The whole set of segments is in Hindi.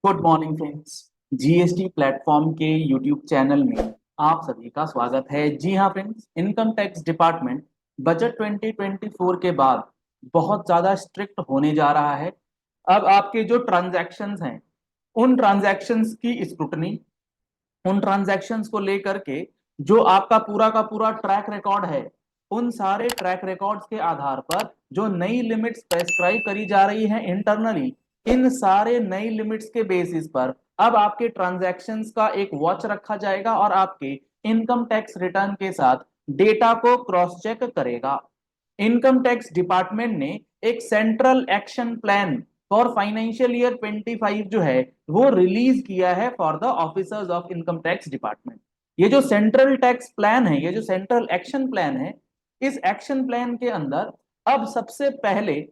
Good morning friends. GST platform के यूट्यूब चैनल में आप सभी का स्वागत है। जी हाँ friends, income tax department budget 2024 के बाद बहुत ज़्यादा स्ट्रिक्ट होने जा रहा है। अब आपके जो ट्रांजैक्शंस हैं, उन ट्रांजैक्शंस की स्क्रूटनी, उन ट्रांजैक्शंस को लेकर के जो आपका पूरा का पूरा ट्रैक रिकॉर्ड है, उन सारे ट्रैक रिकॉर्ड्स के आधार पर जो नई लिमिट्स प्रेस्क्राइब करी जा रही हैं इंटरनली, इन सारे नई लिमिट्स के बेसिस पर अब आपके ट्रांजैक्शंस का एक वॉच रखा जाएगा और आपके इनकम टैक्स रिटर्न के साथ डेटा को क्रॉस चेक करेगा। इनकम टैक्स डिपार्टमेंट ने एक central action plan for financial year 25 जो है वो रिलीज किया है for the officers of income tax department. ये जो सेंट्रल टैक्स प्लान है, ये जो सेंट्रल एक्शन प्लान है, इस एक्शन प्लान के अंदर अब सबसे पहले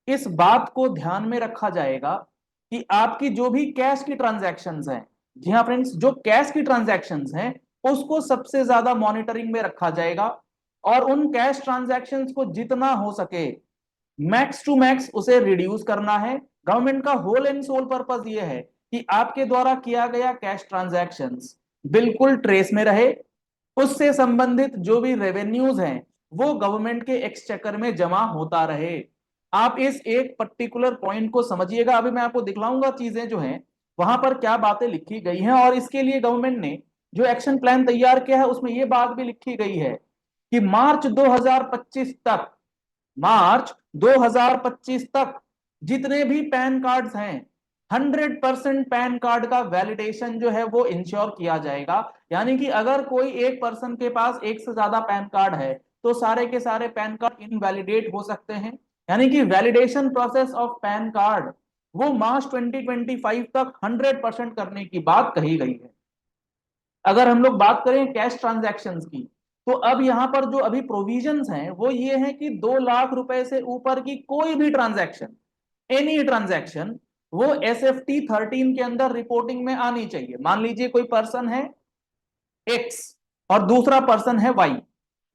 इस बात को ध्यान में रखा जाएगा कि आपकी जो भी कैश की ट्रांजैक्शंस हैं, जी हाँ फ्रेंड्स, जो कैश की ट्रांजैक्शंस हैं उसको सबसे ज्यादा मॉनिटरिंग में रखा जाएगा और उन कैश ट्रांजैक्शंस को जितना हो सके मैक्स टू मैक्स उसे रिड्यूस करना है। गवर्नमेंट का होल एंड सोल पर्पस ये है कि आपके द्वारा किया गया कैश ट्रांजैक्शंस बिल्कुल ट्रेस में रहे, उससे संबंधित जो भी रेवेन्यूज हैं वो गवर्नमेंट के एक्सचेकर में जमा होता रहे। आप इस एक पर्टिकुलर पॉइंट को समझिएगा। अभी मैं आपको दिखलाऊंगा चीजें जो हैं वहां पर क्या बातें लिखी गई हैं, और इसके लिए गवर्नमेंट ने जो एक्शन प्लान तैयार किया है उसमें यह बात भी लिखी गई है कि मार्च 2025 तक जितने भी पैन कार्ड्स हैं, 100% पैन कार्ड का वैलिडेशन जो है वो इंश्योर किया जाएगा। यानी कि अगर कोई एक पर्सन के पास एक से ज्यादा पैन कार्ड है तो सारे के सारे पैन कार्ड इनवैलिडेट हो सकते हैं। यानी कि validation process of pan card वो मार्च 2025 तक 100% करने की बात कही गई है। अगर हम लोग बात करें कैश ट्रांजैक्शंस की, तो अब यहां पर जो अभी प्रोविजंस हैं वो ये है कि 2 लाख रुपए से ऊपर की कोई भी ट्रांजैक्शन, एनी ट्रांजैक्शन, वो SFT 13 के अंदर रिपोर्टिंग में आनी चाहिए। मान लीजिए कोई पर्सन है एक्स और दूसरा पर्सन है वाई।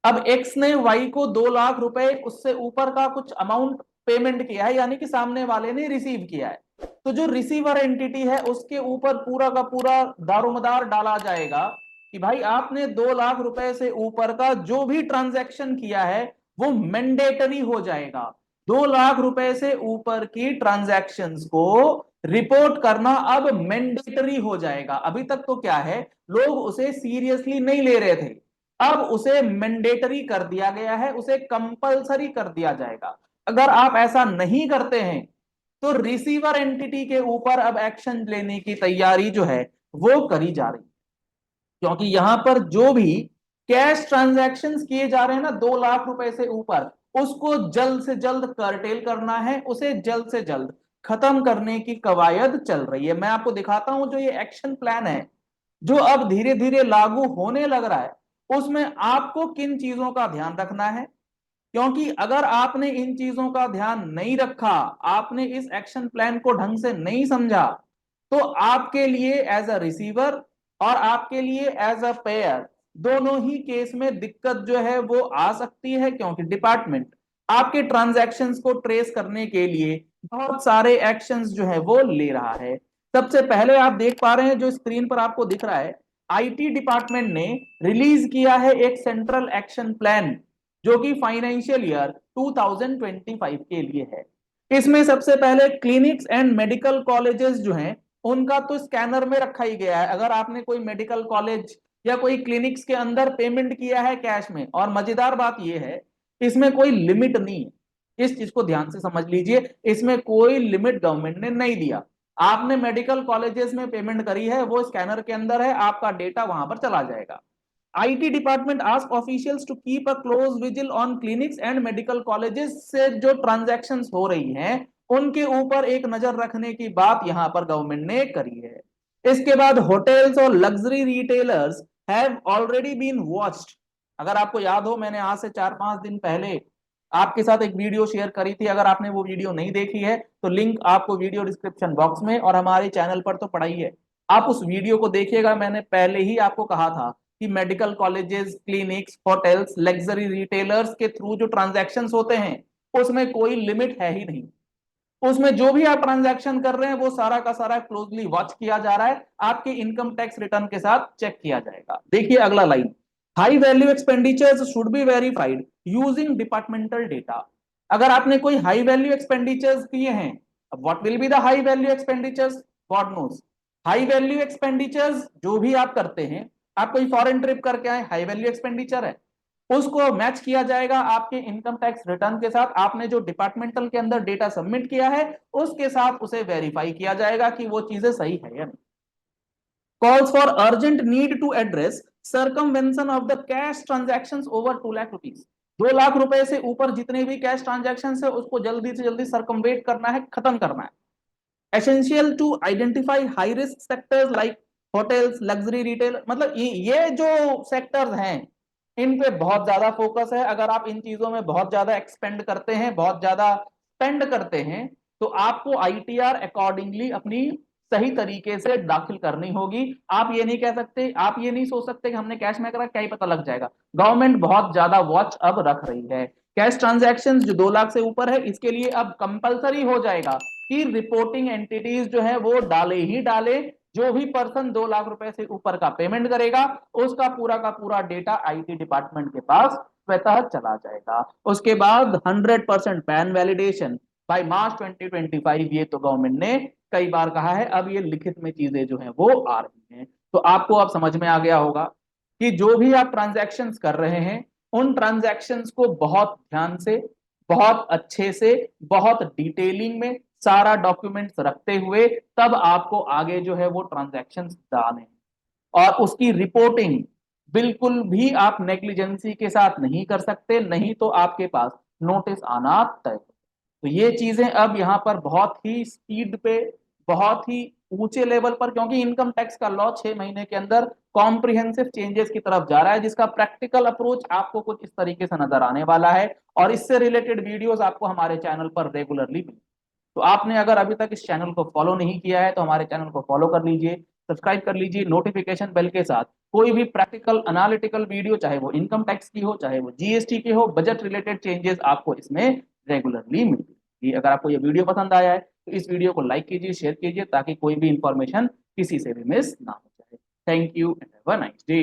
अब एक्स ने वाई को 2 लाख रुपए उससे ऊपर का कुछ अमाउंट पेमेंट किया है, यानी कि सामने वाले ने रिसीव किया है। तो जो रिसीवर एंटिटी है उसके ऊपर पूरा का पूरा दारोमदार डाला जाएगा कि भाई आपने 2 लाख रुपए से ऊपर का जो भी ट्रांजैक्शन किया है वो मैंडेटरी हो जाएगा। 2 लाख रुपए से ऊपर की ट्रांजैक्शंस को रिपोर्ट करना अब मैंडेटरी हो जाएगा। अभी तक तो क्या है, लोग उसे सीरियसली नहीं ले रहे थे, अब उसे मैंडेटरी कर दिया गया है, उसे कंपलसरी कर दिया जाएगा। अगर आप ऐसा नहीं करते हैं तो रिसीवर एंटिटी के ऊपर अब एक्शन लेने की तैयारी जो है वो करी जा रही है। क्योंकि यहां पर जो भी कैश ट्रांजैक्शंस किए जा रहे हैं ना 2 लाख रुपए से ऊपर, उसको जल्द से जल्द कर्टेल करना है, उसे जल्द से जल्द खत्म करने की कवायद चल रही है। मैं आपको दिखाता हूं जो ये एक्शन प्लान है जो अब धीरे धीरे लागू होने लग रहा है, उसमें आपको किन चीजों का ध्यान रखना है। क्योंकि अगर आपने इन चीजों का ध्यान नहीं रखा, आपने इस एक्शन प्लान को ढंग से नहीं समझा, तो आपके लिए एज अ रिसीवर और आपके लिए एज अ पेयर दोनों ही केस में दिक्कत जो है वो आ सकती है। क्योंकि डिपार्टमेंट आपके ट्रांजैक्शंस को ट्रेस करने के लिए बहुत सारे एक्शंस जो है वो ले रहा है। सबसे पहले आप देख पा रहे हैं जो स्क्रीन पर आपको दिख रहा है, आईटी डिपार्टमेंट ने रिलीज किया है एक सेंट्रल एक्शन प्लान जो कि फाइनेंशियल ईयर 2025 के लिए है। इसमें सबसे पहले क्लिनिक्स एंड मेडिकल कॉलेजेस जो हैं उनका तो स्कैनर में रखा ही गया है। अगर आपने कोई मेडिकल कॉलेज या कोई क्लिनिक्स के अंदर पेमेंट किया है कैश में, और मजेदार बात यह है इसमें कोई लिमिट नहीं है, इस चीज को ध्यान से समझ लीजिए, इसमें कोई लिमिट गवर्नमेंट ने नहीं दिया। आपने मेडिकल कॉलेजेस में पेमेंट करी है, वो स्कैनर के अंदर है, आपका डेटा वहां पर चला जाएगा। IT department ask officials to keep a close vigil on clinics and medical colleges से जो ट्रांजैक्शंस हो रही हैं उनके ऊपर एक नजर रखने की बात यहां पर गवर्नमेंट ने करी है। इसके बाद होटल्स और luxury retailers have already been watched. अगर आपको याद हो, मैंने आज से 4-5 दिन पहले आपके साथ एक वीडियो शेयर करी थी। अगर आपने वो वीडियो नहीं देखी है तो लिंक आपको वीडियो डिस्क्रिप्शन बॉक्स में और हमारे चैनल पर तो पड़ा ही है, आप उस वीडियो को देखिएगा। मैंने पहले ही आपको कहा था कि medical colleges, clinics, hotels, luxury retailers के थ्रू जो ट्रांजैक्शंस होते हैं उसमें कोई लिमिट है ही नहीं। उसमें जो भी आप ट्रांजैक्शन कर रहे हैं वो सारा का सारा क्लोजली वॉच किया जा रहा है, आपके इनकम टैक्स रिटर्न के साथ चेक किया जाएगा। देखिए अगला line, high value expenditures should be verified using departmental data. अगर आपने कोई हाई वैल्यू एक्सपेंडिचर्स किए हैं, अब what will be the high value expenditures, God knows. High value expenditures जो भी आप करते हैं, आप कोई फॉरेन ट्रिप करके आए, हाई वैल्यू एक्सपेंडिचर है, उसको मैच किया जाएगा आपके इनकम टैक्स रिटर्न के साथ। आपने जो डिपार्टमेंटल के अंदर डेटा सबमिट किया है उसके साथ उसे वेरीफाई किया जाएगा कि वो चीजें सही है या नहीं। Calls for urgent need to address circumvention of the cash transactions over 2 lakh rupees. 2 lakh रुपए से ऊपर जितने भी कैश ट्रांजैक्शन है उसको जल्दी से जल्दी सर्कमवेट करना है, खत्म करना है। Essential to identify high risk sectors like hotels, luxury retail, मतलब ये जो सेक्टर्स हैं इन पे बहुत ज्यादा फोकस है। अगर आप इन चीजों में बहुत ज्यादा एक्सपेंड करते हैं, बहुत ज्यादा स्पेंड करते हैं, तो आपको आईटीआर अकॉर्डिंगली अपनी सही तरीके से दाखिल करनी होगी। आप ये नहीं कह सकते, आप ये नहीं सोच सकते कि हमने कैश में करा क्या ही पता लग जाएगा। गवर्नमेंट बहुत ज्यादा वॉच अब रख रही है। कैश ट्रांजैक्शन जो 2 लाख से ऊपर है इसके लिए अब कंपलसरी हो जाएगा कि रिपोर्टिंग एंटिटीज जो है वो डाले ही डाले। जो भी पर्सन 2 लाख रुपए से ऊपर का पेमेंट करेगा उसका पूरा का पूरा डेटा आईटी डिपार्टमेंट के पास स्वतः चला जाएगा। उसके बाद 100% पैन वैलिडेशन बाय मार्च 2025, ये तो गवर्नमेंट ने कई बार कहा है, अब ये लिखित में चीजें जो है वो आ रही हैं। तो आपको अब समझ में आ गया होगा कि जो भी आप ट्रांजैक्शंस कर रहे हैं उन ट्रांजैक्शंस को बहुत ध्यान से, बहुत अच्छे से, बहुत डिटेलिंग में सारा डॉक्यूमेंट्स रखते हुए तब आपको आगे जो है वो ट्रांजैक्शंस डालने, और उसकी रिपोर्टिंग बिल्कुल भी आप नेग्लिजेंसी के साथ नहीं कर सकते, नहीं तो आपके पास नोटिस आना तय। तो ये चीजें अब यहाँ पर बहुत ही स्पीड पे, बहुत ही ऊंचे लेवल पर, क्योंकि इनकम टैक्स का लॉ 6 महीने के अंदर कॉम्प्रिहेंसिव चेंजेस की तरफ जा रहा है, जिसका प्रैक्टिकल अप्रोच आपको कुछ इस तरीके से नजर आने वाला है। और इससे रिलेटेड वीडियोस आपको हमारे चैनल पर रेगुलरली मिलेंगे। तो आपने अगर अभी तक इस चैनल को फॉलो नहीं किया है तो हमारे चैनल को फॉलो कर लीजिए, सब्सक्राइब कर लीजिए नोटिफिकेशन बेल के साथ। कोई भी प्रैक्टिकल एनालिटिकल वीडियो, चाहे वो इनकम टैक्स की हो, चाहे वो जीएसटी की हो, बजट रिलेटेड चेंजेस आपको इसमें रेगुलरली मिलती है। अगर आपको ये वीडियो पसंद आया है तो इस वीडियो को लाइक कीजिए, शेयर कीजिए, ताकि कोई भी इंफॉर्मेशन किसी से भी मिस ना हो जाए। Thank you and have a nice day.